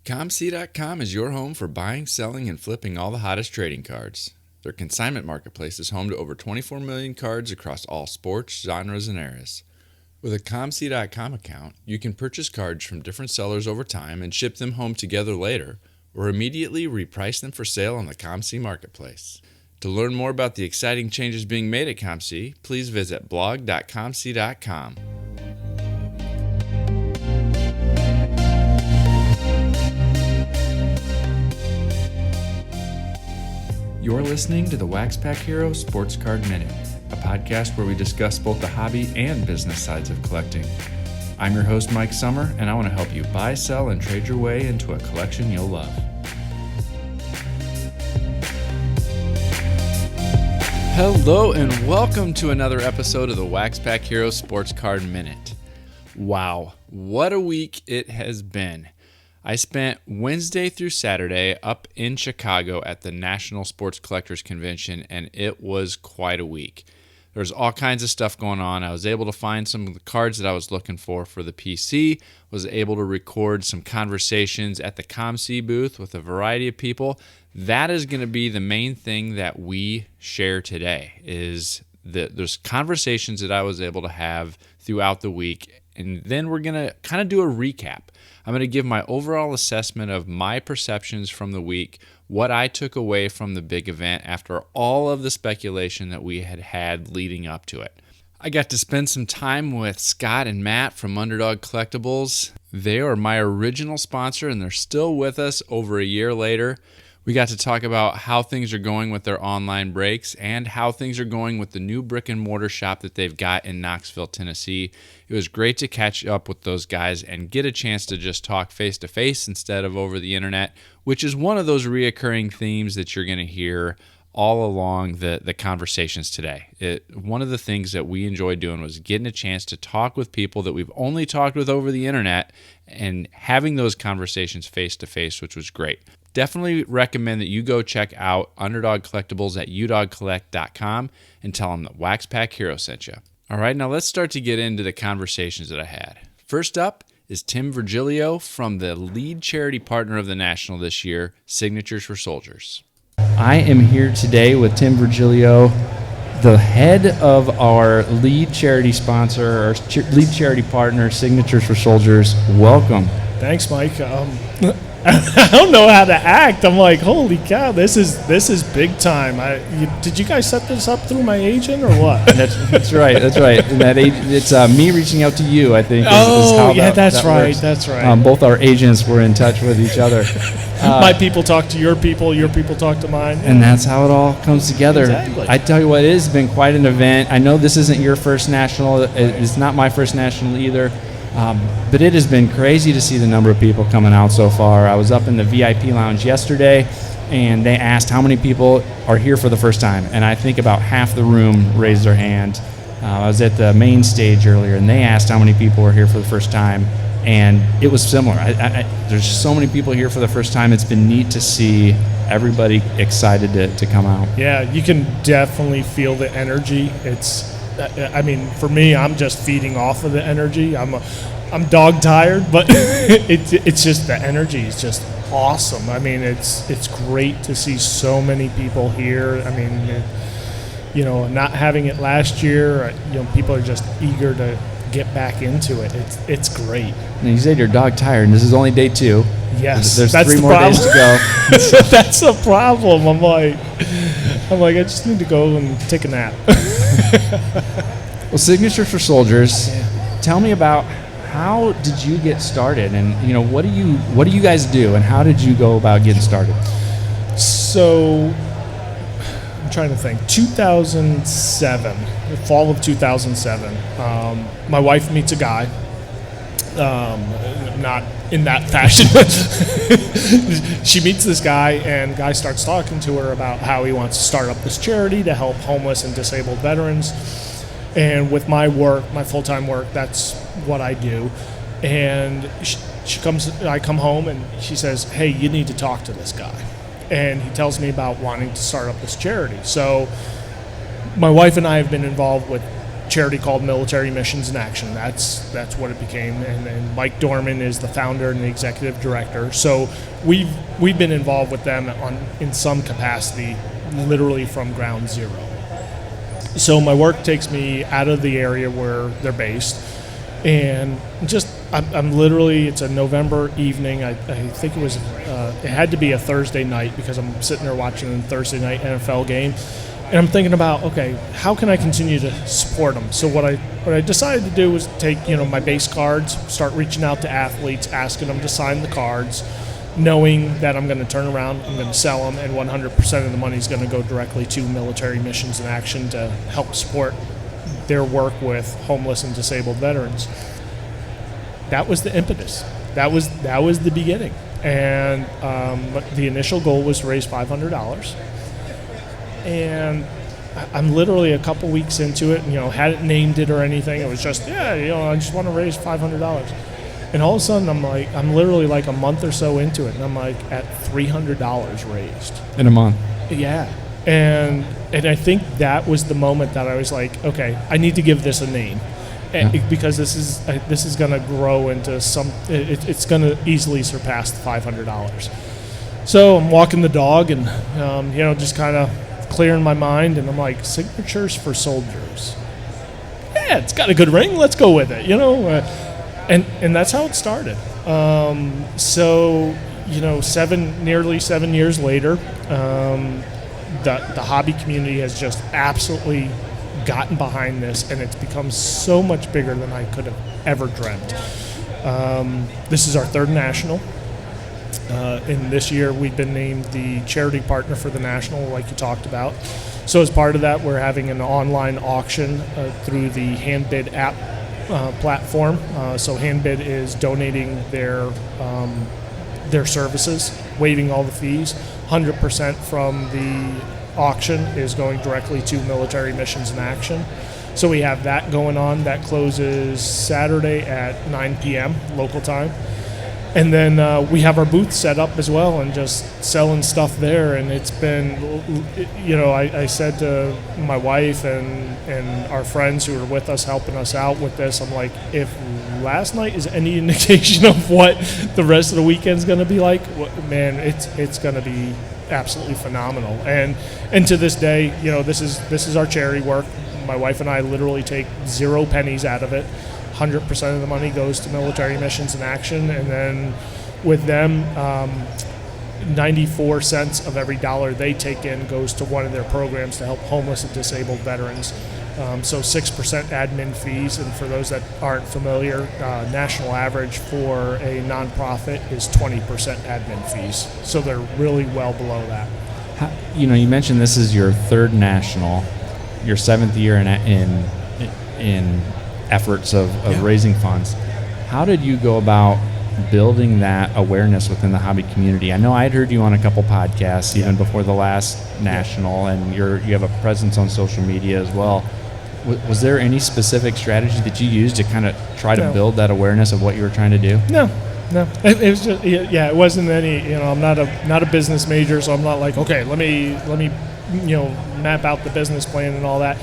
ComC.com is your home for buying, selling, and flipping all the hottest trading cards. Their consignment marketplace is home to over 24 million cards across all sports, genres, and eras. With a ComC.com account, you can purchase cards from different sellers over time and ship them home together later, or immediately reprice them for sale on the ComC marketplace. To learn more about the exciting changes being made at ComC, please visit blog.comc.com. You're listening to the WaxPackHero Sports Card Minute, a podcast where we discuss both the hobby and business sides of collecting. I'm your host, Mike Sommer, and I want to help you buy, sell, and trade your way into a collection you'll love. Hello, and welcome to another episode of the WaxPackHero Sports Card Minute. Wow, what a week it has been. I spent Wednesday through Saturday up in Chicago at the National Sports Collectors Convention, and it was quite a week. There's all kinds of stuff going on. I was able to find some of the cards that I was looking for the PC, was able to record some conversations at the ComC booth with a variety of people. That is going to be the main thing that we share today, is that there's conversations that I was able to have throughout the week, and then we're going to kind of do a recap. I'm going to give my overall assessment of my perceptions from the week, what I took away from the big event after all of the speculation that we had leading up to it. I got to spend some time with Scott and Matt from Underdog Collectibles. They are my original sponsor, and they're still with us over a year later. We got to talk about how things are going with their online breaks and how things are going with the new brick and mortar shop that they've got in Knoxville, Tennessee. It was great to catch up with those guys and get a chance to just talk face to face instead of over the internet, which is one of those reoccurring themes that you're going to hear all along the conversations today. One of the things that we enjoyed doing was getting a chance to talk with people that we've only talked with over the internet and having those conversations face to face, which was great. Definitely recommend that you go check out Underdog Collectibles at udogcollect.com and tell them that WaxPackHero sent you. All right, now let's start to get into the conversations that I had. First up is Tim Virgilio from the lead charity partner of the National this year, Signatures for Soldiers. I am here today with Tim Virgilio, the head of our lead charity sponsor, our lead charity partner, Signatures for Soldiers. Welcome. Thanks, Mike. I don't know how to act. I'm like, holy cow, this is big time. Did you guys set this up through my agent or what? That's right. And it's me reaching out to you, I think. Is how that's right. Works. That's right. Both our agents were in touch with each other. My people talk to your people talk to mine. And that's how it all comes together. Exactly. I tell you what, it has been quite an event. I know this isn't your first national. It's not my first national either. But it has been crazy to see the number of people coming out so far. I was up in the VIP lounge yesterday, and they asked how many people are here for the first time, and I think about half the room raised their hand. I was at the main stage earlier, and they asked how many people were here for the first time, and it was similar. There's so many people here for the first time. It's been neat to see everybody excited to come out. Yeah, you can definitely feel the energy. For me, I'm just feeding off of the energy. I'm dog tired, but it's just the energy is just awesome. I mean, it's great to see so many people here. I mean, not having it last year, people are just eager to get back into it. It's great. And you said you're dog tired, and this is only day 2. Yes, there's that's 3 more days to go. That's the problem. I'm like, I just need to go and take a nap. Well, Signatures for Soldiers. Tell me about how did you get started, and what do you guys do, and how did you go about getting started? So, I'm trying to think. 2007, the fall of 2007. My wife meets a guy. Not in that fashion. She meets this guy, and guy starts talking to her about how he wants to start up this charity to help homeless and disabled veterans. And with my work, my full-time work, that's what I do. And I come home, and she says, hey, you need to talk to this guy. And he tells me about wanting to start up this charity. So my wife and I have been involved with charity called Military Missions in Action. That's what it became. And Mike Dorman is the founder and the executive director. So we've been involved with them in some capacity, literally from ground zero. So my work takes me out of the area where they're based, and I'm literally, it's a November evening. I think it was, it had to be a Thursday night because I'm sitting there watching a Thursday night NFL game. And I'm thinking about, okay, how can I continue to support them? So what I decided to do was take, my base cards, start reaching out to athletes, asking them to sign the cards, knowing that I'm going to turn around, I'm going to sell them, and 100% of the money is going to go directly to Military Missions in Action to help support their work with homeless and disabled veterans. That was the impetus. That was the beginning. And the initial goal was to raise $500. And I'm literally a couple weeks into it, hadn't named it or anything. It was just, I just want to raise $500. And all of a sudden, I'm literally like a month or so into it, and I'm like at $300 raised. In a month. Yeah. And I think that was the moment that I was like, okay, I need to give this a name. Because this is going to grow into it's going to easily surpass the $500. So I'm walking the dog and, just kind of clearing my mind, and I'm like, signatures for soldiers. Yeah, it's got a good ring. Let's go with it, and that's how it started. So, nearly 7 years later, the hobby community has just absolutely gotten behind this, and it's become so much bigger than I could have ever dreamt. This is our third national. And this year we've been named the charity partner for the national, like you talked about. So as part of that, we're having an online auction through the Handbid app platform. So Handbid is donating their services, waiving all the fees. 100% from the auction is going directly to Military Missions in Action. So we have that going on. That closes Saturday at 9 p.m. local time. And then we have our booth set up as well and just selling stuff there. And it's been, I said to my wife and our friends who are with us, helping us out with this, I'm like, if last night is any indication of what the rest of the weekend's going to be like, man, it's going to be absolutely phenomenal. And to this day, this is our charity work. My wife and I literally take 0 pennies out of it. 100% of the money goes to Military Missions in Action, and then with them, 94 cents of every dollar they take in goes to one of their programs to help homeless and disabled veterans. So 6% admin fees, and for those that aren't familiar, national average for a nonprofit is 20% admin fees. So they're really well below that. You mentioned this is your third national, your 7th year in efforts of raising funds. How did you go about building that awareness within the hobby community? I know I had heard you on a couple podcasts even before the last national, and you have a presence on social media as well. Was there any specific strategy that you used to kind of try to build that awareness of what you were trying to do? No. It was just, it wasn't any, I'm not a business major, so I'm not like, okay, let me map out the business plan and all that.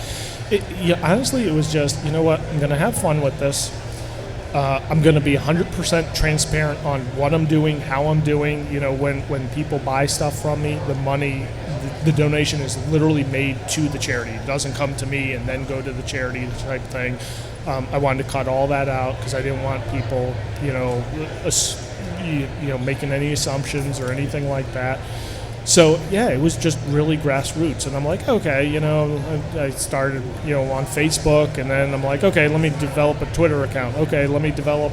Honestly, it was just, I'm going to have fun with this. I'm going to be 100% transparent on what I'm doing, how I'm doing. When people buy stuff from me, the money, the donation is literally made to the charity. It doesn't come to me and then go to the charity type thing. I wanted to cut all that out because I didn't want people, making any assumptions or anything like that. So, it was just really grassroots. And I'm like, okay, I started, on Facebook, and then I'm like, okay, let me develop a Twitter account. Okay, let me develop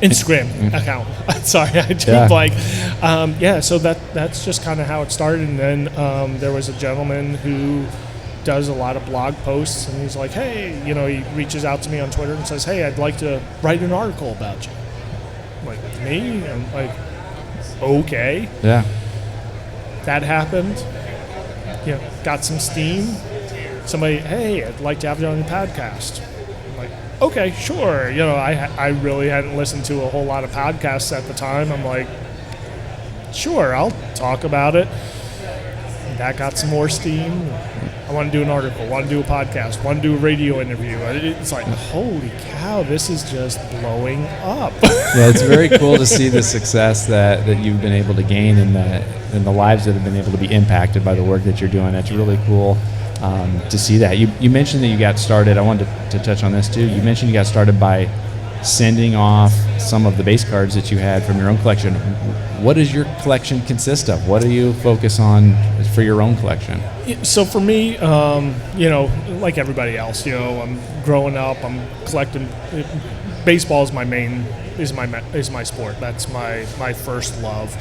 Instagram account. Sorry, I did so that's just kind of how it started. And then there was a gentleman who does a lot of blog posts, and he's like, hey, he reaches out to me on Twitter and says, hey, I'd like to write an article about you. Like, me? I'm like, okay. Yeah. That happened. Got some steam. Somebody, hey, I'd like to have you on the podcast. I'm like, okay, sure. I really hadn't listened to a whole lot of podcasts at the time. I'm like, sure, I'll talk about it. that got some more steam. I want to do an article, want to do a podcast, want to do a radio interview. It's like, holy cow, this is just blowing up. Yeah, it's very cool to see the success that you've been able to gain and the lives that have been able to be impacted by the work that you're doing. It's really cool to see that. You mentioned that you got started. I wanted to touch on this too. You mentioned you got started by sending off some of the base cards that you had from your own collection. What does your collection consist of? What do you focus on for your own collection? So for me, like everybody else, I'm growing up, I'm collecting. Baseball is my sport. That's my first love.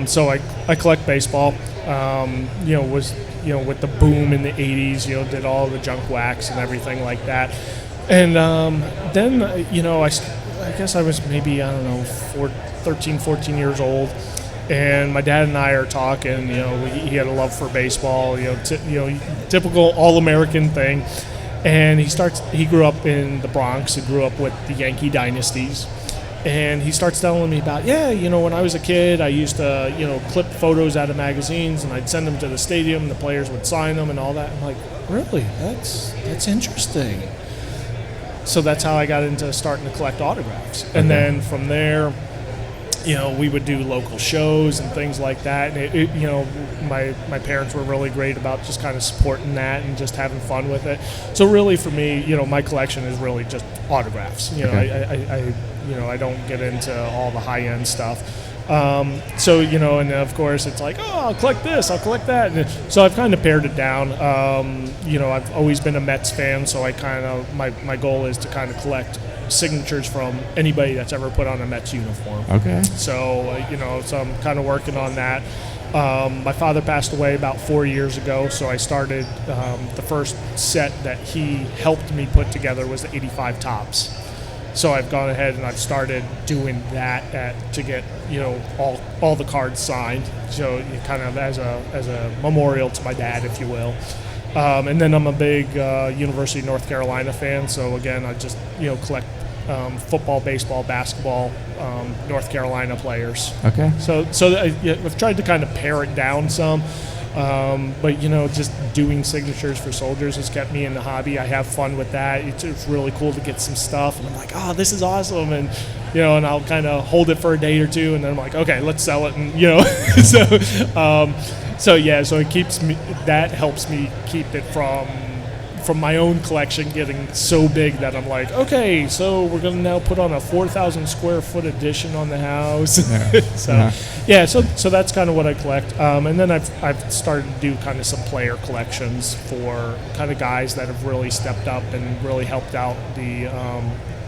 So I collect baseball. With the boom in the 80s, did all the junk wax and everything like that. And then, I guess I was maybe, 13, 14 years old. And my dad and I are talking, he had a love for baseball, typical all-American thing. And he grew up in the Bronx. He grew up with the Yankee dynasties. And he starts telling me about, when I was a kid, I used to, clip photos out of magazines and I'd send them to the stadium and the players would sign them and all that. I'm like, really? That's interesting. So that's how I got into starting to collect autographs. And then from there, we would do local shows and things like that. And my parents were really great about just kind of supporting that and just having fun with it. So really for me, my collection is really just autographs. I don't get into all the high-end stuff. And of course it's like, I'll collect this, I'll collect that. And so I've kind of pared it down. I've always been a Mets fan, so I kind of, my goal is to kind of collect signatures from anybody that's ever put on a Mets uniform. Okay. So, so I'm kind of working on that. My father passed away about 4 years ago, so I started, the first set that he helped me put together was the 85 Topps. So I've gone ahead and I've started doing that to get, all the cards signed. So kind of as a memorial to my dad, if you will. And then I'm a big University of North Carolina fan. So again, I just, collect football, baseball, basketball, North Carolina players. Okay. So I've tried to kind of pare it down some. But just doing signatures for soldiers has kept me in the hobby. I have fun with that. It's really cool to get some stuff, and I'm like, oh, this is awesome, and and I'll kind of hold it for a day or two, and then I'm like, okay, let's sell it, and so it keeps me. That helps me keep it from my own collection getting so big that I'm like, okay, so we're going to now put on a 4,000 square foot addition on the house. Yeah. So that's kind of what I collect. And then I've started to do kind of some player collections for kind of guys that have really stepped up and really helped out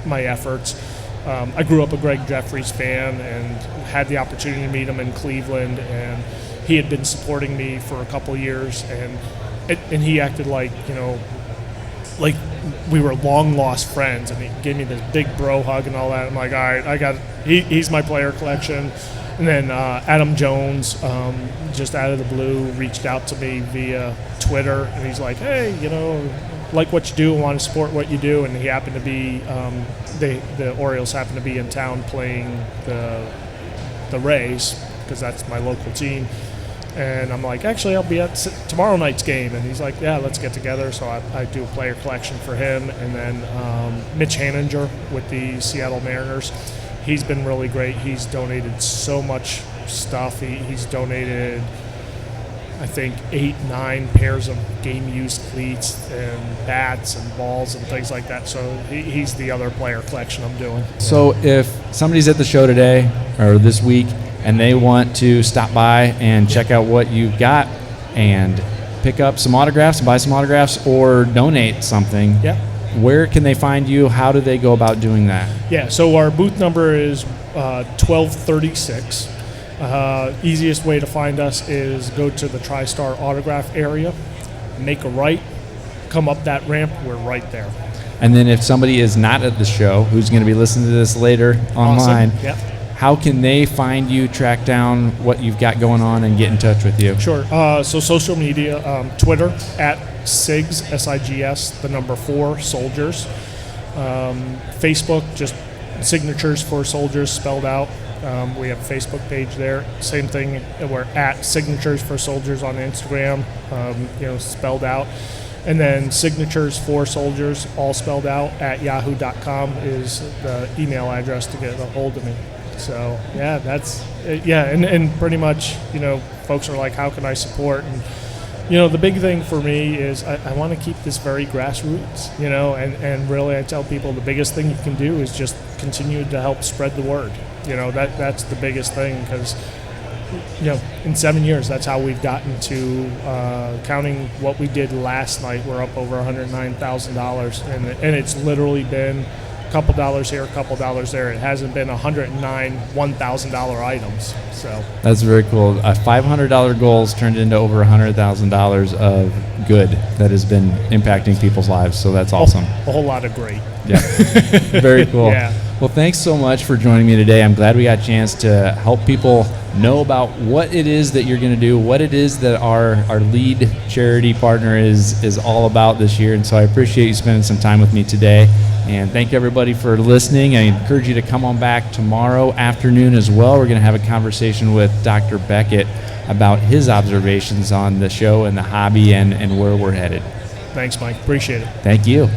my efforts. I grew up a Greg Jeffries fan and had the opportunity to meet him in Cleveland, and he had been supporting me for a couple of years, and he acted like we were long lost friends, and he gave me this big bro hug and all that. I'm like, all right, he's my player collection. And then Adam Jones, just out of the blue, reached out to me via Twitter, and he's like, hey, like what you do, want to support what you do. And he happened to be, the Orioles happened to be in town playing the Rays, because that's my local team. And I'm like, actually, I'll be at tomorrow night's game. And he's like, yeah, let's get together. So I do a player collection for him. And then Mitch Hanninger with the Seattle Mariners. He's been really great. He's donated so much stuff. He's donated, I think, 8-9 pairs of game-used cleats and bats and balls and things like that. So he's the other player collection I'm doing. So if somebody's at the show today or this week and they want to stop by and check out what you've got and pick up some autographs, buy some autographs, or donate something, where can they find you? How do they go about doing that? Yeah, so our booth number is 1236. Easiest way to find us is go to the TriStar autograph area, make a right, come up that ramp, we're right there. And then if somebody is not at the show, who's going to be listening to this later online, how can they find you, track down what you've got going on, and get in touch with you? Sure. So social media, Twitter, at SIGS, SIGS, the number 4, Soldiers. Facebook, just Signatures for Soldiers spelled out. We have a Facebook page there. Same thing, we're at Signatures for Soldiers on Instagram, spelled out. And then Signatures for Soldiers, all spelled out, at yahoo.com is the email address to get a hold of me. So, yeah, and pretty much, folks are like, how can I support? And, the big thing for me is I want to keep this very grassroots, and really I tell people the biggest thing you can do is just continue to help spread the word. That's the biggest thing, because in 7 years, that's how we've gotten to, counting what we did last night, we're up over $109,000, and it's literally been a couple dollars here, a couple dollars there. It hasn't been 109 $1,000 items. So that's very cool. $500 goals turned into over $100,000 of good that has been impacting people's lives. So that's awesome. A whole lot of great. Yeah, very cool. Yeah. Well, thanks so much for joining me today. I'm glad we got a chance to help people know about what it is that you're going to do, what it is that our lead charity partner is all about this year. And so I appreciate you spending some time with me today. And thank you, everybody, for listening. I encourage you to come on back tomorrow afternoon as well. We're going to have a conversation with Dr. Beckett about his observations on the show and the hobby and where we're headed. Thanks, Mike. Appreciate it. Thank you.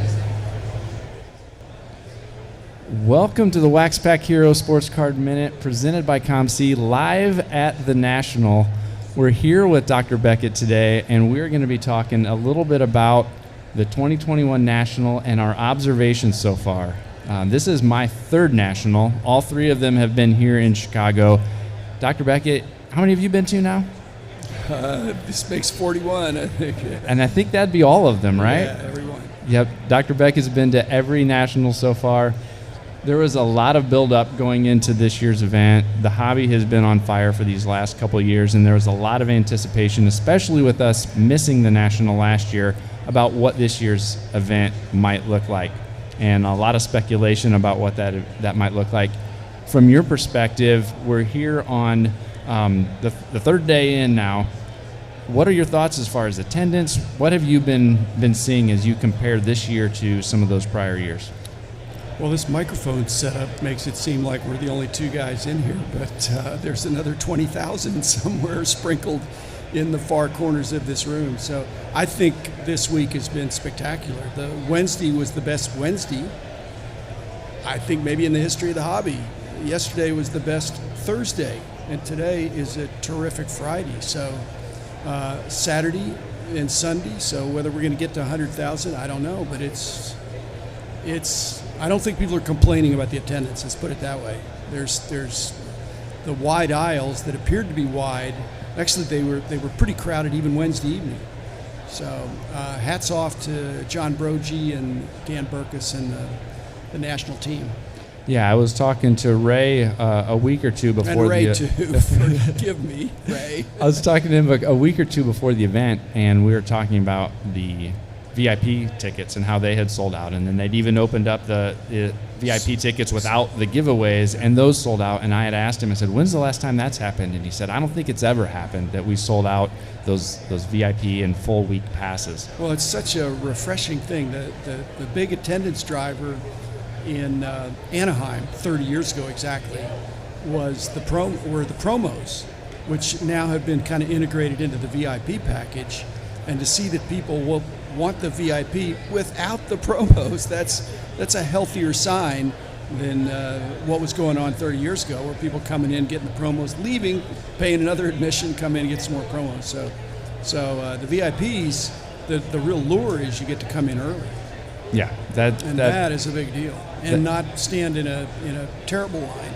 Welcome to the WaxPackHero Sports Card Minute, presented by ComC, live at the National. We're here with Dr. Beckett today, and we're going to be talking a little bit about the 2021 National and our observations so far. This is my third National. All three of them have been here in Chicago. Dr. Beckett, how many have you been to now? This makes 41, I think. And I think that'd be all of them, right? Yeah, everyone. Yep. Dr. Beckett's been to every National so far. There was a lot of build-up going into this year's event. The hobby has been on fire for these last couple of years, and there was a lot of anticipation, especially with us missing the National last year, about what this year's event might look like, and a lot of speculation about what that might look like. From your perspective, we're here on the third day in now. What are your thoughts as far as attendance? What have you been seeing as you compare this year to some of those prior years? Well, this microphone setup makes it seem like we're the only two guys in here, but there's another 20,000 somewhere sprinkled in the far corners of this room. So I think this week has been spectacular. The Wednesday was the best Wednesday, I think, maybe in the history of the hobby. Yesterday was the best Thursday, and today is a terrific Friday. So Saturday and Sunday, so whether we're going to get to 100,000, I don't know, but it's I don't think people are complaining about the attendance, let's put it that way. There's the wide aisles that appeared to be wide. Actually, they were pretty crowded even Wednesday evening. So hats off to John Brogy and Dan Burkus and the national team. Yeah, I was talking to Ray a week or two before and Ray too. Forgive me, Ray. I was talking to him a week or two before the event, and we were talking about the VIP tickets and how they had sold out, and then they'd even opened up the VIP tickets without the giveaways, and those sold out. And I had asked him, I said, when's the last time that's happened? And he said, I don't think it's ever happened that we sold out those VIP and full week passes. Well, it's such a refreshing thing. The big attendance driver in Anaheim 30 years ago exactly was the promos, which now have been kind of integrated into the VIP package. And to see that people will want the VIP without the promos, that's a healthier sign than what was going on 30 years ago, where people coming in, getting the promos, leaving, paying another admission, come in and get some more promos. So the VIPs, the real lure is you get to come in early. Yeah, that is a big deal, and not stand in a terrible line.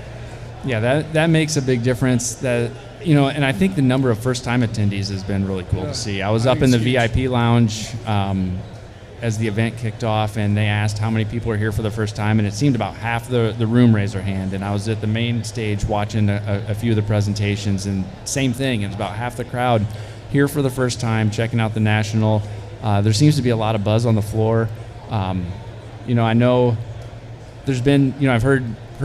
Yeah, that makes a big difference. That, you know, and I think the number of first-time attendees has been really cool to see. I was up in the VIP lounge as the event kicked off, and they asked how many people are here for the first time, and it seemed about half the room raised their hand. And I was at the main stage watching a few of the presentations, and same thing. It was about half the crowd here for the first time, checking out the National. There seems to be a lot of buzz on the floor. You know, I know there's been, you know, I've heard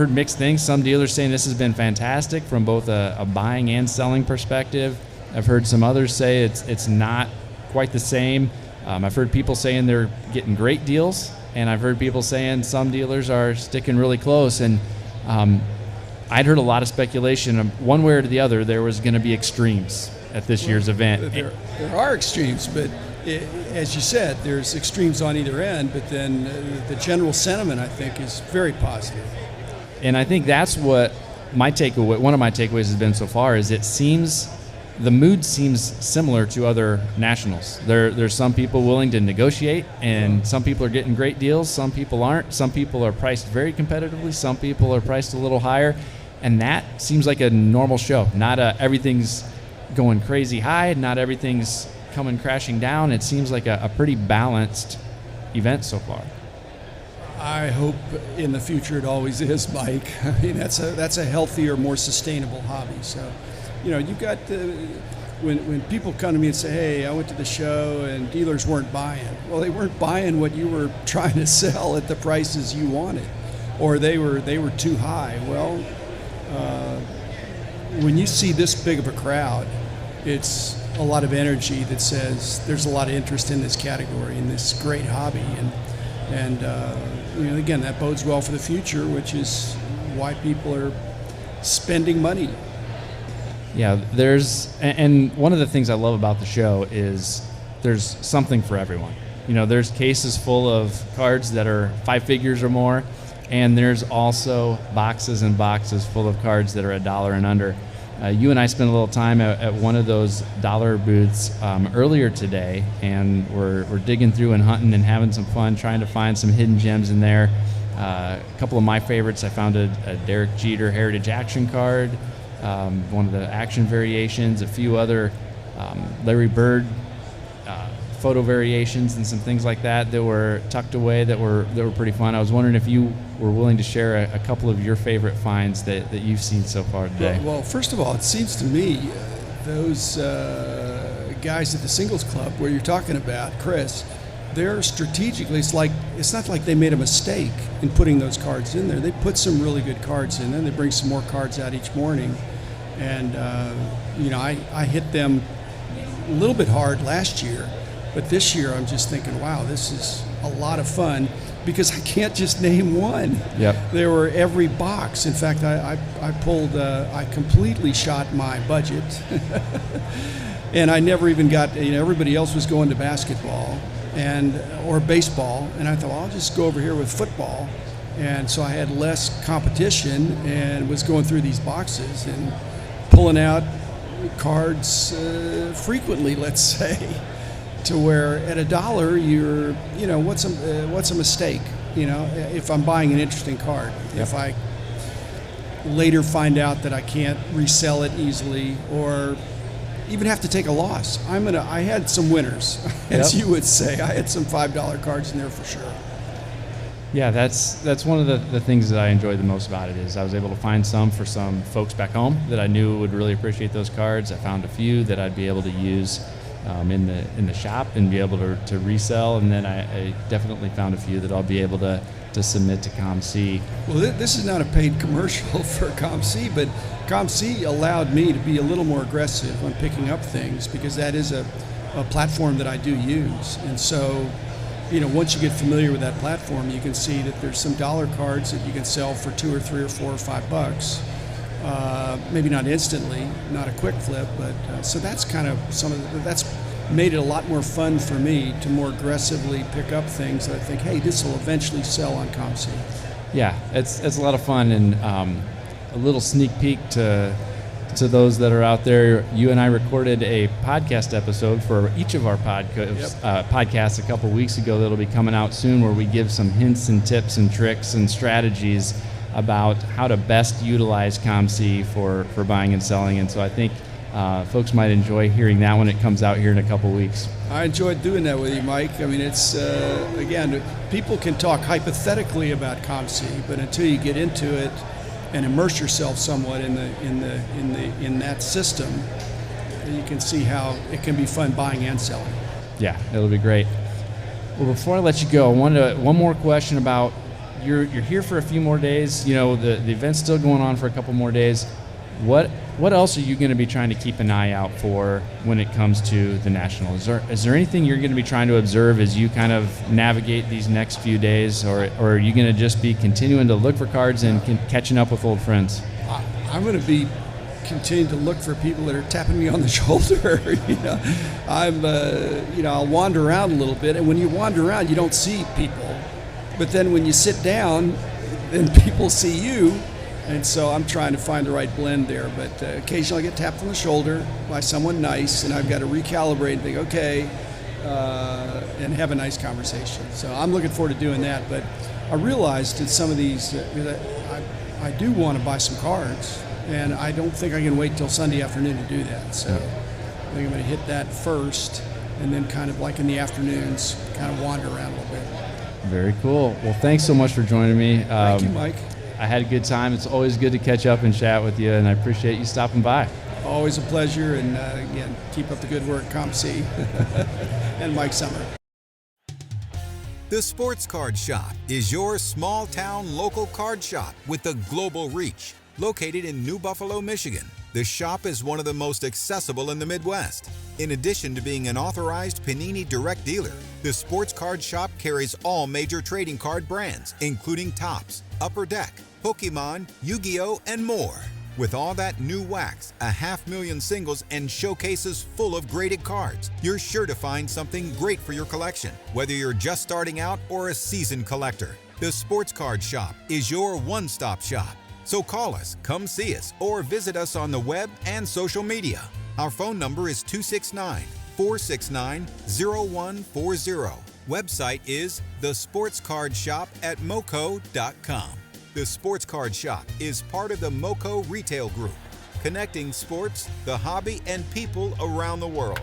mixed things. Some dealers saying this has been fantastic from both a buying and selling perspective. I've heard some others say it's not quite the same. I've heard people saying they're getting great deals, and I've heard people saying some dealers are sticking really close. And I'd heard a lot of speculation of one way or the other there was going to be extremes at this year's event. There are extremes, but as you said, there's extremes on either end, but then the general sentiment, I think, is very positive. And I think that's what one of my takeaways has been so far is the mood seems similar to other nationals. There's some people willing to negotiate, and some people are getting great deals. Some people aren't. Some people are priced very competitively. Some people are priced a little higher, and that seems like a normal show. Not everything's going crazy high. Not everything's coming crashing down. It seems like a pretty balanced event so far. I hope in the future it always is, Mike. I mean, that's a healthier, more sustainable hobby. So, you've got when people come to me and say, "Hey, I went to the show and dealers weren't buying." Well, they weren't buying what you were trying to sell at the prices you wanted, or they were too high. Well, when you see this big of a crowd, it's a lot of energy that says there's a lot of interest in this category, in this great hobby, and again, that bodes well for the future, which is why people are spending money. Yeah, and one of the things I love about the show is there's something for everyone. There's cases full of cards that are 5 figures or more, and there's also boxes and boxes full of cards that are $1 and under. You and I spent a little time at one of those dollar booths earlier today, and we're digging through and hunting and having some fun trying to find some hidden gems in there. A couple of my favorites, I found a Derek Jeter Heritage Action card, one of the action variations, a few other Larry Bird photo variations and some things like that were tucked away that were pretty fun. I was wondering if you were willing to share a couple of your favorite finds that you've seen so far today. Well, first of all, it seems to me those guys at the Singles Club where you're talking about, Chris, they're strategically, it's not like they made a mistake in putting those cards in there. They put some really good cards in there. They bring some more cards out each morning. And, I hit them a little bit hard last year. But this year, I'm just thinking, wow, this is a lot of fun because I can't just name one. Yep. There were every box. In fact, I completely shot my budget. And I never even got, everybody else was going to basketball or baseball. And I thought, well, I'll just go over here with football. And so I had less competition and was going through these boxes and pulling out cards frequently, let's say. To where at $1, you're, what's a mistake? If I'm buying an interesting card, yep. If I later find out that I can't resell it easily or even have to take a loss, I had some winners, as Yep. you would say. I had some $5 cards in there for sure. Yeah, that's one of the things that I enjoyed the most about it is I was able to find some for some folks back home that I knew would really appreciate those cards. I found a few that I'd be able to use in the shop and be able to resell, and then I definitely found a few that I'll be able to submit to ComC. Well, this is not a paid commercial for ComC, but ComC allowed me to be a little more aggressive on picking up things because that is a platform that I do use. And so, once you get familiar with that platform, you can see that there's some dollar cards that you can sell for $2 or $3 or $4 or $5. Maybe not instantly, not a quick flip, but so that's kind of that's made it a lot more fun for me to more aggressively pick up things that I think, hey, this will eventually sell on ComC. Yeah, it's a lot of fun, and a little sneak peek to those that are out there. You and I recorded a podcast episode for each of our podcasts a couple weeks ago that'll be coming out soon, where we give some hints and tips and tricks and strategies about how to best utilize ComC for buying and selling. And so I think folks might enjoy hearing that when it comes out here in a couple weeks. I enjoyed doing that with you, Mike. I mean, it's again, people can talk hypothetically about ComC, but until you get into it and immerse yourself somewhat in that system, you can see how it can be fun buying and selling. Yeah, it'll be great. Well, before I let you go, one more question about you're here for a few more days. The event's still going on for a couple more days. What else are you going to be trying to keep an eye out for when it comes to the National? Is there anything you're going to be trying to observe as you kind of navigate these next few days, or are you going to just be continuing to look for cards and catching up with old friends? I'm going to be continuing to look for people that are tapping me on the shoulder. I'll wander around a little bit, and when you wander around, you don't see people. But then when you sit down, then people see you. And so I'm trying to find the right blend there. But occasionally I get tapped on the shoulder by someone nice, and I've got to recalibrate and think, okay, and have a nice conversation. So I'm looking forward to doing that. But I realized that some of these, I do want to buy some cards, and I don't think I can wait till Sunday afternoon to do that. So I think I'm going to hit that first, and then kind of like in the afternoons, kind of wander around a little bit. Very cool. Well, thanks so much for joining me. Thank you, Mike. I had a good time. It's always good to catch up and chat with you, and I appreciate you stopping by. Always a pleasure, and again, keep up the good work, CompC and Mike Summer. The Sports Card Shop is your small-town local card shop with a global reach. Located in New Buffalo, Michigan, the shop is one of the most accessible in the Midwest. In addition to being an authorized Panini direct dealer, the Sports Card Shop carries all major trading card brands, including Topps, Upper Deck, Pokemon, Yu-Gi-Oh, and more. With all that new wax, 500,000 singles, and showcases full of graded cards, you're sure to find something great for your collection, whether you're just starting out or a seasoned collector. The Sports Card Shop is your one-stop shop. So call us, come see us, or visit us on the web and social media. Our phone number is 269-469-0140. Website is thesportscardshop@moco.com. The Sports Card Shop is part of the Moco Retail Group, connecting sports, the hobby, and people around the world.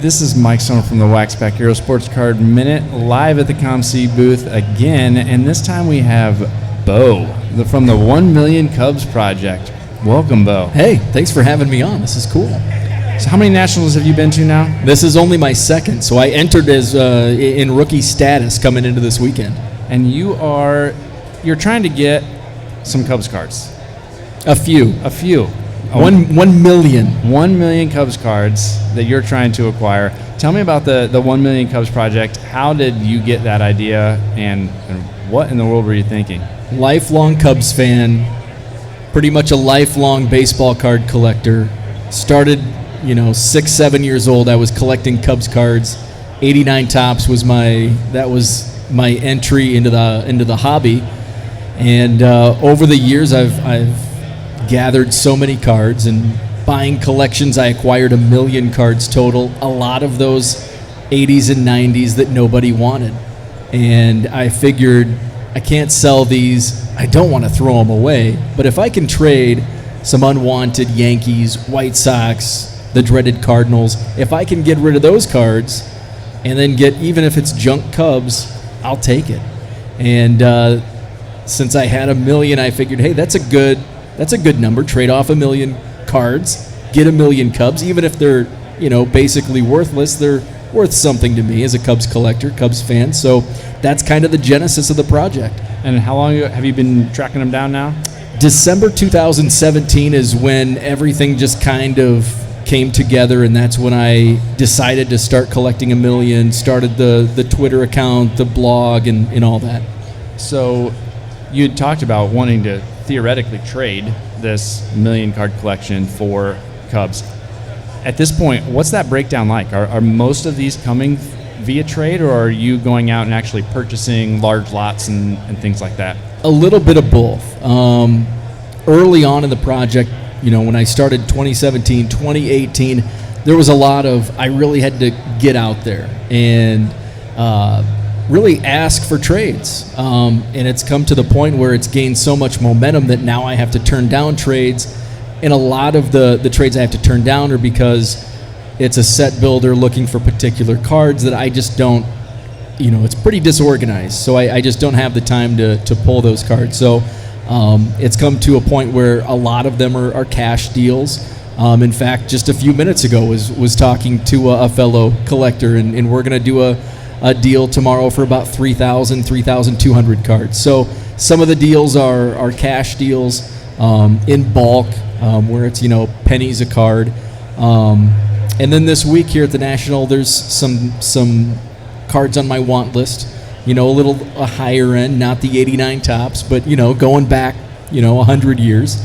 This is Mike Summer from the WaxPackHero Sports Card Minute, live at the CompC booth again, and this time we have Beau from the 1 Million Cubs Project. Welcome, Beau. Hey, thanks for having me on. This is cool. So how many Nationals have you been to now? This is only my second, so I entered as in rookie status coming into this weekend. And you're trying to get some Cubs cards. A few. 1 million. 1 million Cubs cards that you're trying to acquire. Tell me about the 1 Million Cubs Project. How did you get that idea, and what in the world were you thinking? Lifelong Cubs fan, pretty much a lifelong baseball card collector. Started, 6-7 years old. I was collecting Cubs cards. 89 Topps was my entry into the hobby, and over the years I've gathered so many cards, and buying collections, I acquired 1 million cards total. A lot of those 80s and 90s that nobody wanted, and I figured I can't sell these. I don't want to throw them away, but if I can trade some unwanted Yankees, White Sox, the dreaded Cardinals, if I can get rid of those cards and then get, even if it's junk Cubs, I'll take it. And since I had 1 million, I figured, hey, that's a good number. Trade off 1 million cards, get 1 million Cubs. Even if they're, basically worthless, they're worth something to me as a Cubs collector, Cubs fan. So that's kind of the genesis of the project. And how long have you been tracking them down now? December 2017 is when everything just kind of came together, and that's when I decided to start collecting 1 million, started the Twitter account, the blog, and all that. So you had talked about wanting to theoretically trade this 1 million card collection for Cubs. At this point, what's that breakdown like? Are most of these coming via trade, or are you going out and actually purchasing large lots and things like that? A little bit of both. Early on in the project, when I started 2017, 2018, there was a lot of, I really had to get out there and really ask for trades. And it's come to the point where it's gained so much momentum that now I have to turn down trades. And a lot of the trades I have to turn down are because it's a set builder looking for particular cards that I just don't, it's pretty disorganized. So I just don't have the time to pull those cards. So it's come to a point where a lot of them are cash deals. In fact, just a few minutes ago was talking to a fellow collector, and we're going to do a deal tomorrow for about 3,000, 3,200 cards. So some of the deals are cash deals in bulk, where it's, pennies a card. And then this week here at the National, there's some cards on my want list. A higher end, not the 89 tops, but going back 100 years.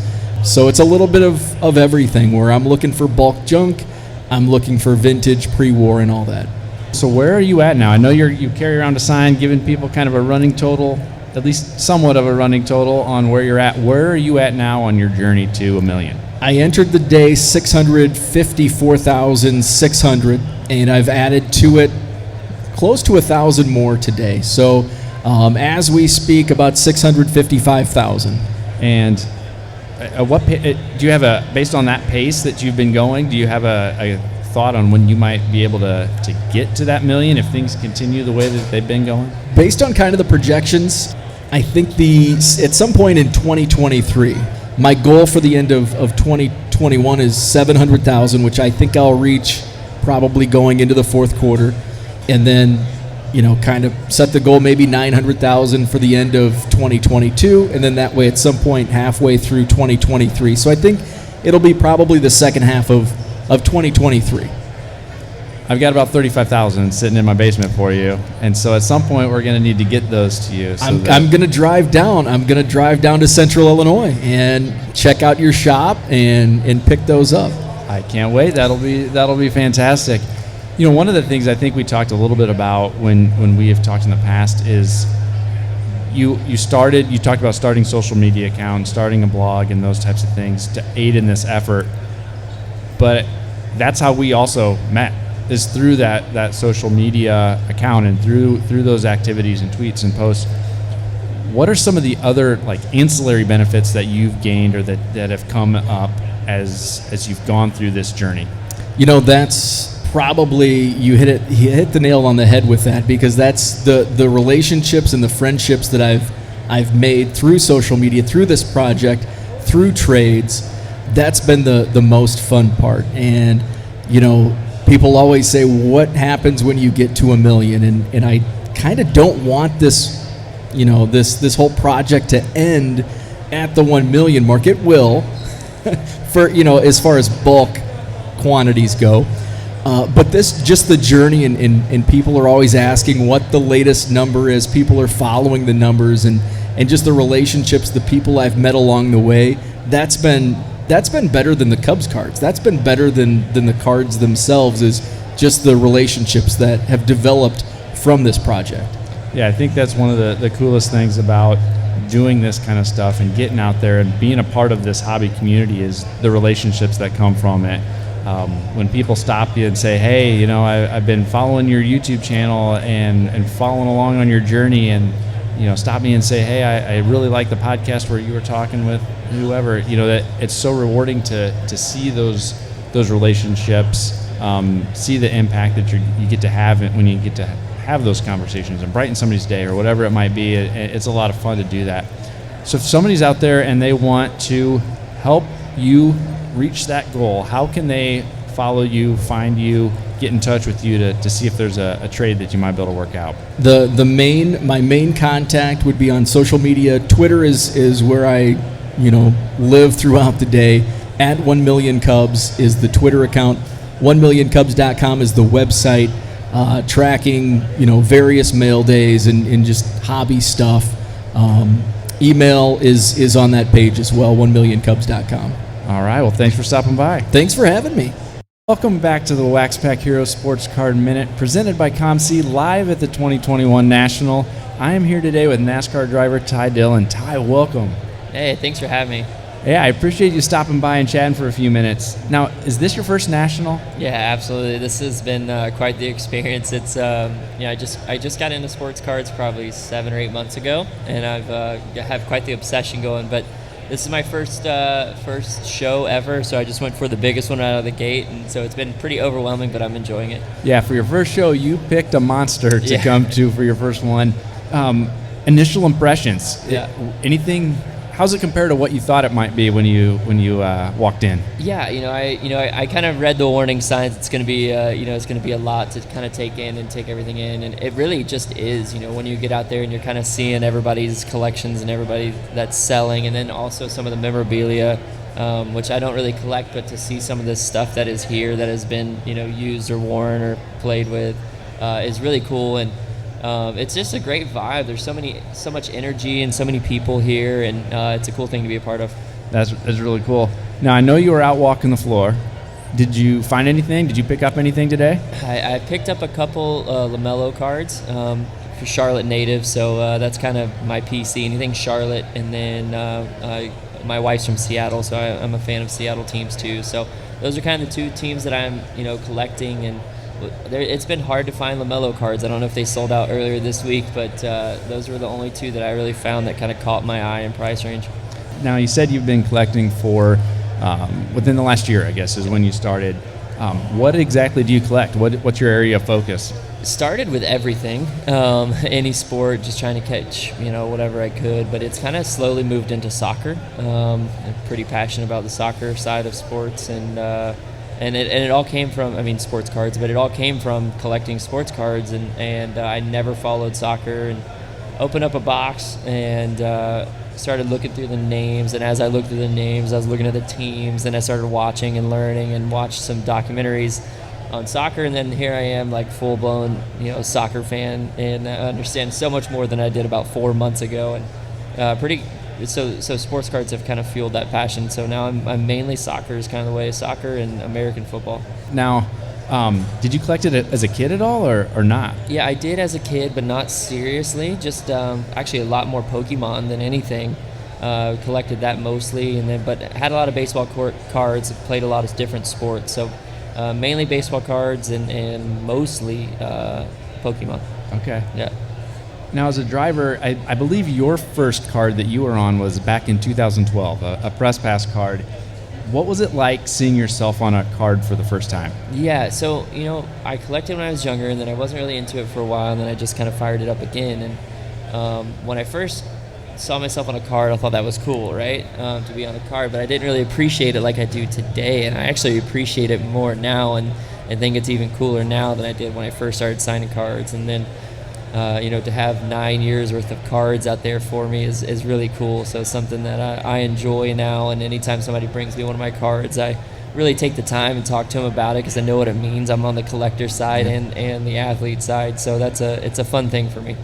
So it's a little bit of everything, where I'm looking for bulk junk, I'm looking for vintage, pre-war, and all that. So where are you at now? I know you carry around a sign giving people kind of a running total, at least somewhat of a running total on where you're at. Where are you at now on your journey to $1 million? I entered the day 654,600, and I've added to it close to 1,000 more today. So as we speak, about 655,000. And what do you have based on that pace that you've been going, do you have a thought on when you might be able to get to that $1 million if things continue the way that they've been going? Based on kind of the projections, I think at some point in 2023, my goal for the end of 2021 is 700,000, which I think I'll reach probably going into the fourth quarter. And then, kind of set the goal maybe 900,000 for the end of 2022. And then that way at some point halfway through 2023. So I think it'll be probably the second half of 2023. I've got about 35,000 sitting in my basement for you, and so at some point we're going to need to get those to you. So I'm going to drive down. I'm going to drive down to Central Illinois and check out your shop and pick those up. I can't wait. That'll be fantastic. One of the things I think we talked a little bit about when we have talked in the past is you talked about starting social media accounts, starting a blog, and those types of things to aid in this effort. But that's how we also met, is through that social media account and through those activities and tweets and posts. What are some of the other ancillary benefits that you've gained or that have come up as you've gone through this journey? That's probably, you hit the nail on the head with that, because that's the relationships and the friendships that I've made through social media, through this project, through trades. That's been the most fun part. And people always say, what happens when you get to $1 million? And I kind of don't want this, this whole project to end at the 1 million mark. It will, for as far as bulk quantities go. But this, just the journey, and people are always asking what the latest number is. People are following the numbers, and just the relationships, the people I've met along the way. That's been better than the Cubs cards. That's been better than the cards themselves, is just the relationships that have developed from this project. Yeah, I think that's one of the coolest things about doing this kind of stuff and getting out there and being a part of this hobby community is the relationships that come from it. When people stop you and say, hey, I've been following your YouTube channel and following along on your journey, and stop me and say, hey, I really like the podcast where you were talking with whoever, that it's so rewarding to see those relationships, see the impact that you get to have when you get to have those conversations and brighten somebody's day or whatever it might be. It's a lot of fun to do that. So if somebody's out there and they want to help you reach that goal, how can they follow you, find you, get in touch with you to see if there's a trade that you might be able to work out? My main contact would be on social media. Twitter is where I live throughout the day. At 1 Million Cubs is the Twitter account. 1millioncubs.com is the website, tracking various mail days and just hobby stuff. Email is on that page as well, 1millioncubs.com. All right. Well, thanks for stopping by. Thanks for having me. Welcome back to the WaxPackHero Sports Card Minute, presented by ComC, live at the 2021 National. I am here today with NASCAR driver Ty Dillon. Ty, welcome. Hey, thanks for having me. Yeah, I appreciate you stopping by and chatting for a few minutes. Now, is this your first National? Yeah, absolutely. This has been quite the experience. It's I just got into sports cards probably 7 or 8 months ago, and I have quite the obsession going. But this is my first show ever, so I just went for the biggest one out of the gate, and so it's been pretty overwhelming, but I'm enjoying it. Yeah, for your first show, you picked a monster to come to for your first one. Initial impressions. Yeah. Anything how's it compared to what you thought it might be when you walked in? Yeah, I kind of read the warning signs. It's going to be it's going to be a lot to kind of take in and take everything in, and it really just is. When you get out there and you're kind of seeing everybody's collections and everybody that's selling, and then also some of the memorabilia, which I don't really collect, but to see some of this stuff that is here that has been used or worn or played with is really cool. And it's just a great vibe. There's so much energy and so many people here, and it's a cool thing to be a part of. That's really cool. Now, I know you were out walking the floor. Did you find anything? Did you pick up anything today? I picked up a couple LaMelo cards for Charlotte native, so that's kind of my PC. Anything Charlotte, and then my wife's from Seattle, so I'm a fan of Seattle teams too. So those are kind of the two teams that I'm collecting, and it's been hard to find LaMelo cards. I don't know if they sold out earlier this week, but those were the only two that I really found that kind of caught my eye in price range. Now, you said you've been collecting for within the last year, I guess, is when you started. What exactly do you collect? What's your area of focus? Started with everything, any sport, just trying to catch whatever I could, but it's kind of slowly moved into soccer. I'm pretty passionate about the soccer side of sports, and it all came from, sports cards, but it all came from collecting sports cards, and I never followed soccer, and opened up a box and started looking through the names, and as I looked through the names, I was looking at the teams, and I started watching and learning and watched some documentaries on soccer, and then here I am, like full-blown soccer fan, and I understand so much more than I did about 4 months ago, and so sports cards have kind of fueled that passion. So now I'm mainly soccer is kind of the way, soccer and American football. Now, did you collect it as a kid at all, or not? Yeah, I did as a kid, but not seriously. Just actually a lot more Pokemon than anything. Collected that mostly, but had a lot of baseball cards. Played a lot of different sports. So mainly baseball cards and mostly Pokemon. Okay. Yeah. Now, as a driver, I believe your first card that you were on was back in 2012, a press pass card. What was it like seeing yourself on a card for the first time? Yeah, so, I collected when I was younger, and then I wasn't really into it for a while, and then I just kind of fired it up again. And when I first saw myself on a card, I thought that was cool, right, to be on a card, but I didn't really appreciate it like I do today, and I actually appreciate it more now, and I think it's even cooler now than I did when I first started signing cards. And then to have 9 years worth of cards out there for me is really cool. So it's something that I enjoy now, and anytime somebody brings me one of my cards, I really take the time and talk to them about it because I know what it means. I'm on the collector side and the athlete side, so it's a fun thing for me.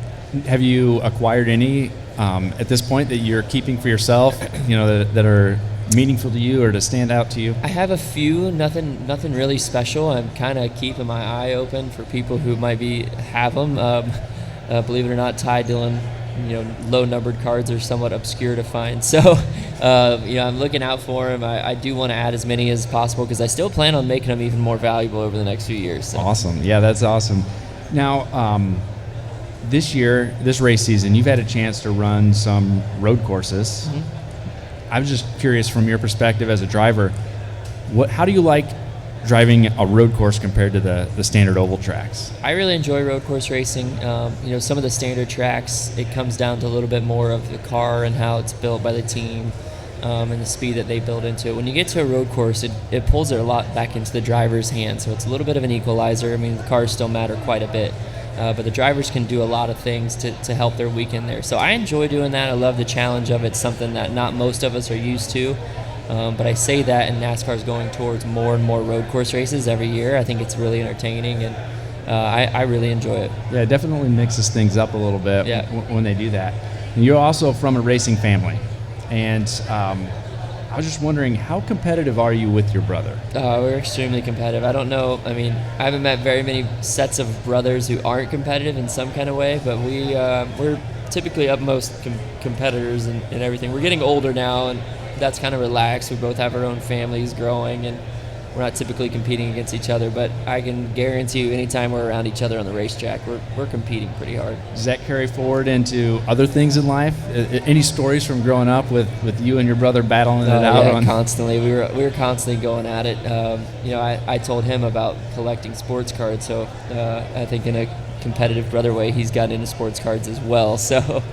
Have you acquired any at this point that you're keeping for yourself, that are meaningful to you or to stand out to you? I have a few, nothing really special. I'm kind of keeping my eye open for people who might have them. Believe it or not, Ty Dillon, low numbered cards are somewhat obscure to find. So, I'm looking out for them. I do want to add as many as possible because I still plan on making them even more valuable over the next few years. So. Awesome. Yeah, that's awesome. Now, this year, this race season, you've had a chance to run some road courses. Mm-hmm. I was just curious from your perspective as a driver, how do you like driving a road course compared to the standard oval tracks? I really enjoy road course racing. Some of the standard tracks, it comes down to a little bit more of the car and how it's built by the team and the speed that they build into it. When you get to a road course, it pulls it a lot back into the driver's hands, so it's a little bit of an equalizer. The cars still matter quite a bit, but the drivers can do a lot of things to help their weekend there. So I enjoy doing that. I love the challenge of it. It's something that not most of us are used to. But I say that, and NASCAR is going towards more and more road course races every year. I think it's really entertaining, and I really enjoy it. Yeah, it definitely mixes things up a little bit when they do that. And you're also from a racing family, and I was just wondering, how competitive are you with your brother? We're extremely competitive. I don't know. I haven't met very many sets of brothers who aren't competitive in some kind of way, but we're typically utmost competitors and everything. We're getting older now, and that's kind of relaxed. We both have our own families growing, and we're not typically competing against each other, but I can guarantee you anytime we're around each other on the racetrack, we're competing pretty hard. Does that carry forward into other things in life? Any stories from growing up with you and your brother battling it out? Yeah, constantly. We were constantly going at it. I told him about collecting sports cards, so I think in a competitive brother way, he's got into sports cards as well. So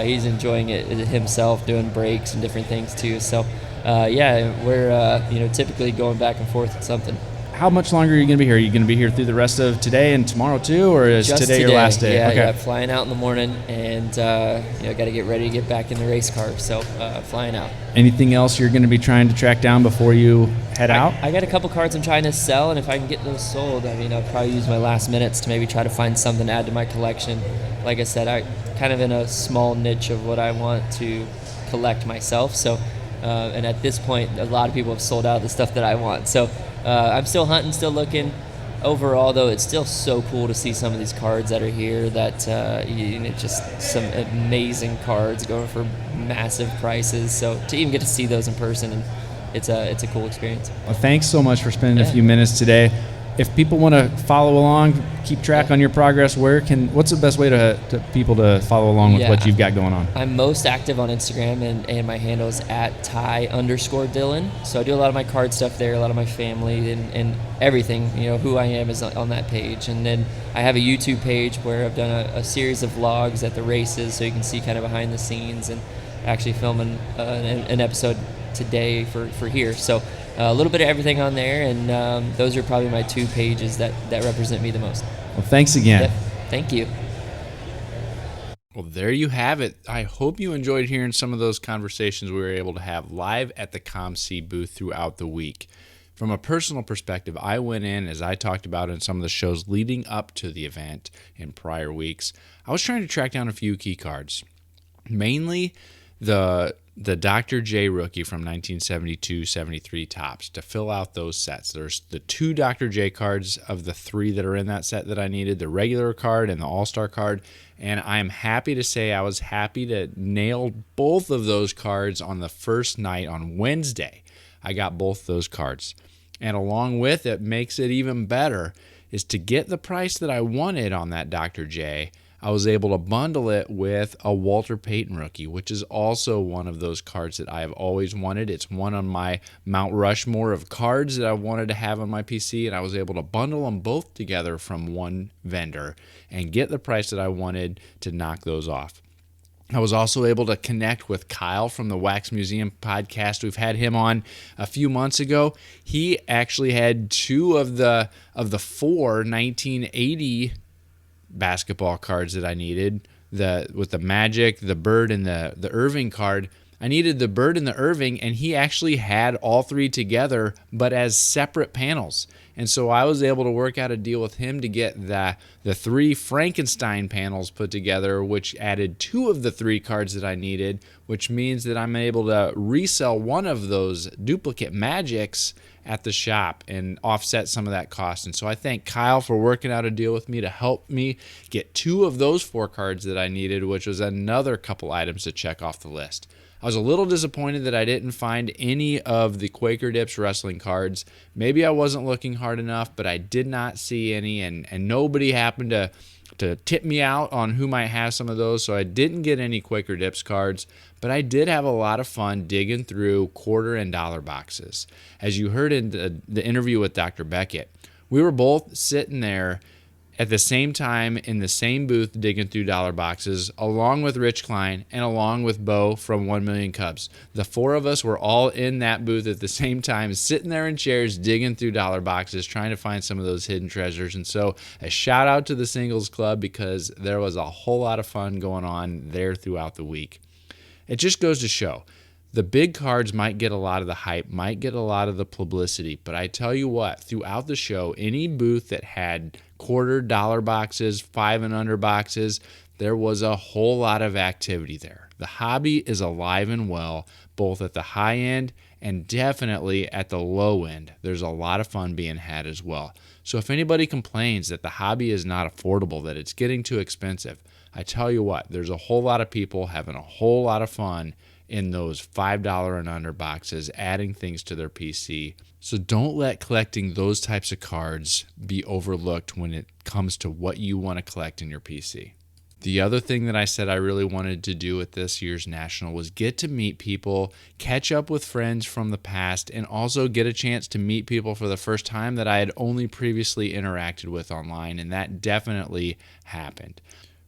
he's enjoying it himself, doing breaks and different things too. So we're typically going back and forth with something. How much longer are you going to be here? Are you going to be here through the rest of today and tomorrow too, or is Just today your last day? Yeah, flying out in the morning, and got to get ready to get back in the race car. So flying out. Anything else you're going to be trying to track down before you head out? I got a couple cards I'm trying to sell, and if I can get those sold, I'll probably use my last minutes to maybe try to find something to add to my collection. Like I said, I kind of in a small niche of what I want to collect myself. So, and at this point, a lot of people have sold out the stuff that I want. So. I'm still hunting, still looking. Overall, though, it's still so cool to see some of these cards that are here that just some amazing cards going for massive prices. So to even get to see those in person, and it's a cool experience. Well, thanks so much for spending a few minutes today. If people want to follow along, keep track on your progress, what's the best way to people to follow along with what you've got going on? I'm most active on Instagram, and my handle is at Ty_Dillon. So I do a lot of my card stuff there, a lot of my family and everything, who I am is on that page. And then I have a YouTube page where I've done a series of vlogs at the races, so you can see kind of behind the scenes, and actually filming an episode today for here. So a little bit of everything on there, and those are probably my two pages that represent me the most. Well, thanks again. Yep. Thank you. Well, there you have it. I hope you enjoyed hearing some of those conversations we were able to have live at the ComC booth throughout the week. From a personal perspective, I went in, as I talked about in some of the shows leading up to the event in prior weeks, I was trying to track down a few key cards. Mainly the Dr. J rookie from 1972-73 tops to fill out those sets. There's the 2 Dr. J cards of the 3 that are in that set that I needed, the regular card and the All-Star card, and I am happy to say I was happy to nail both of those cards on the first night on Wednesday. I got both those cards. And along with it, makes it even better, is to get the price that I wanted on that Dr. J, I was able to bundle it with a Walter Payton rookie, which is also one of those cards that I have always wanted. It's one on my Mount Rushmore of cards that I wanted to have on my PC, and I was able to bundle them both together from one vendor and get the price that I wanted to knock those off. I was also able to connect with Kyle from the Wax Museum podcast. We've had him on a few months ago. He actually had 2 of the 4 1980 basketball cards that I needed, with the Magic, the Bird, and the Irving card. I needed the Bird and the Irving, and he actually had all 3 together, but as separate panels. And so I was able to work out a deal with him to get the 3 Frankenstein panels put together, which added 2 of the 3 cards that I needed, which means that I'm able to resell one of those duplicate Magics at the shop and offset some of that cost. And so I thank Kyle for working out a deal with me to help me get 2 of those 4 cards that I needed, which was another couple items to check off the list. I was a little disappointed that I didn't find any of the Quaker Dips wrestling cards. Maybe I wasn't looking hard enough, but I did not see any, and nobody happened to tip me out on who might have some of those, so I didn't get any Quaker Dips cards, but I did have a lot of fun digging through quarter and dollar boxes. As you heard in the interview with Dr. Beckett, we were both sitting there at the same time in the same booth digging through dollar boxes, along with Rich Klein and along with Beau from 1 Million Cubs. The 4 of us were all in that booth at the same time, sitting there in chairs digging through dollar boxes, trying to find some of those hidden treasures. And so a shout out to the Singles Club, because there was a whole lot of fun going on there throughout the week. It just goes to show, the big cards might get a lot of the hype, might get a lot of the publicity, but I tell you what, throughout the show, any booth that had quarter dollar boxes, 5 and under boxes, there was a whole lot of activity there. The hobby is alive and well, both at the high end and definitely at the low end. There's a lot of fun being had as well. So if anybody complains that the hobby is not affordable, that it's getting too expensive, I tell you what, there's a whole lot of people having a whole lot of fun in those $5 and under boxes, adding things to their PC. So don't let collecting those types of cards be overlooked when it comes to what you want to collect in your PC. The other thing that I said I really wanted to do at this year's National was get to meet people, catch up with friends from the past, and also get a chance to meet people for the first time that I had only previously interacted with online, and that definitely happened.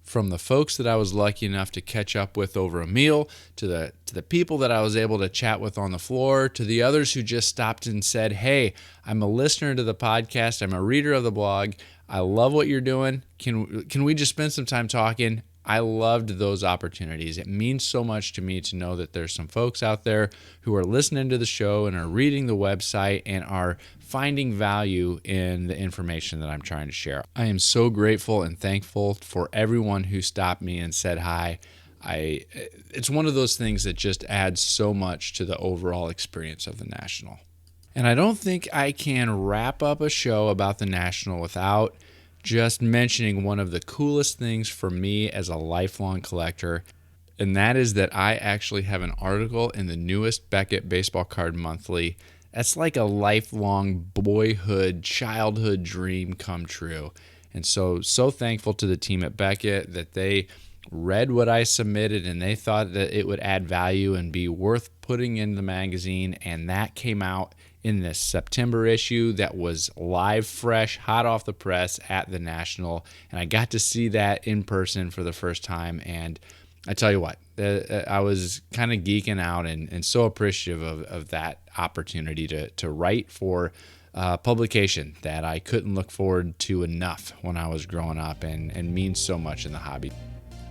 From the folks that I was lucky enough to catch up with over a meal, to the people that I was able to chat with on the floor, to the others who just stopped and said, "Hey, I'm a listener to the podcast. I'm a reader of the blog. I love what you're doing. Can we just spend some time talking?" I loved those opportunities. It means so much to me to know that there's some folks out there who are listening to the show and are reading the website and are finding value in the information that I'm trying to share. I am so grateful and thankful for everyone who stopped me and said hi. It's one of those things that just adds so much to the overall experience of the National. And I don't think I can wrap up a show about the National without just mentioning one of the coolest things for me as a lifelong collector, and that is that I actually have an article in the newest Beckett Baseball Card Monthly. That's like a lifelong boyhood, childhood dream come true. And so thankful to the team at Beckett that they read what I submitted and they thought that it would add value and be worth putting in the magazine, and that came out in this September issue that was live, fresh, hot off the press at the National, and I got to see that in person for the first time, and I tell you what, I was kind of geeking out and so appreciative of that opportunity to write for publication that I couldn't look forward to enough when I was growing up and means so much in the hobby.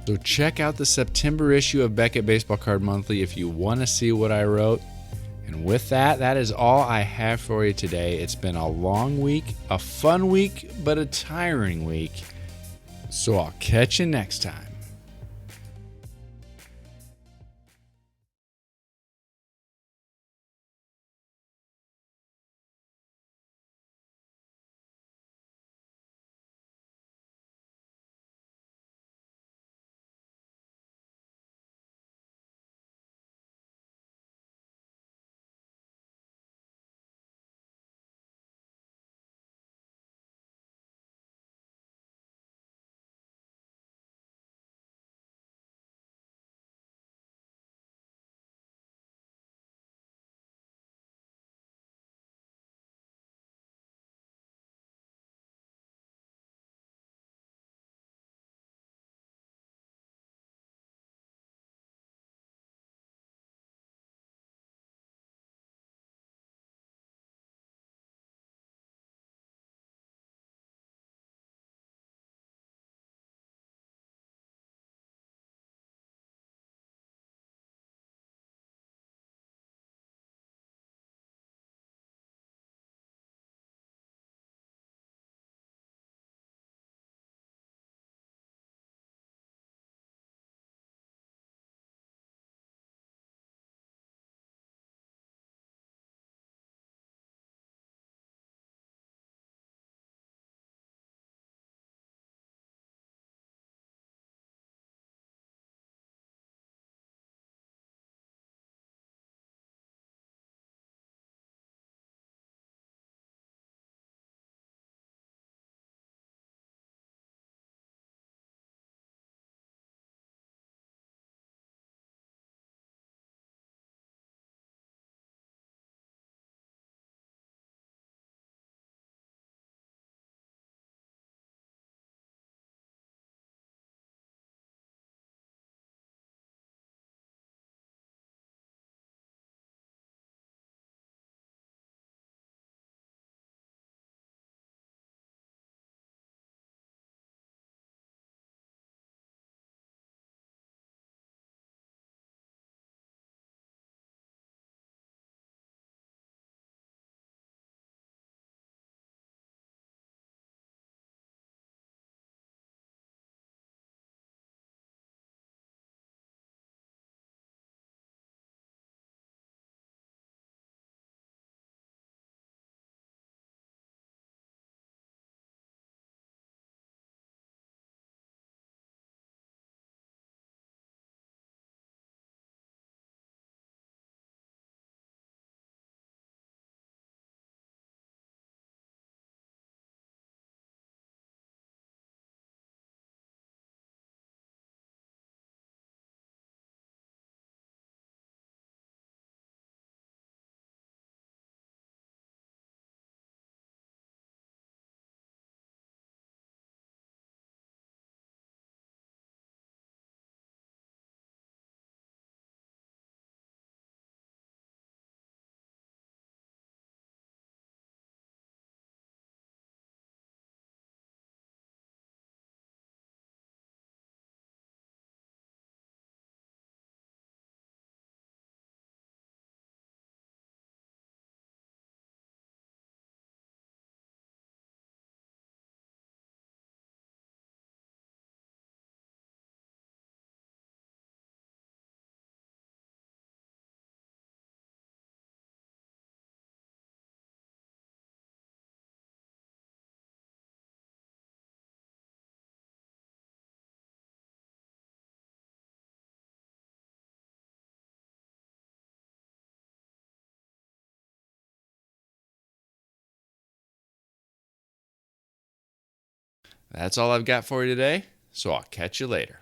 So check out the September issue of Beckett Baseball Card Monthly if you want to see what I wrote. And with that, that is all I have for you today. It's been a long week, a fun week, but a tiring week. So I'll catch you next time. That's all I've got for you today, so I'll catch you later.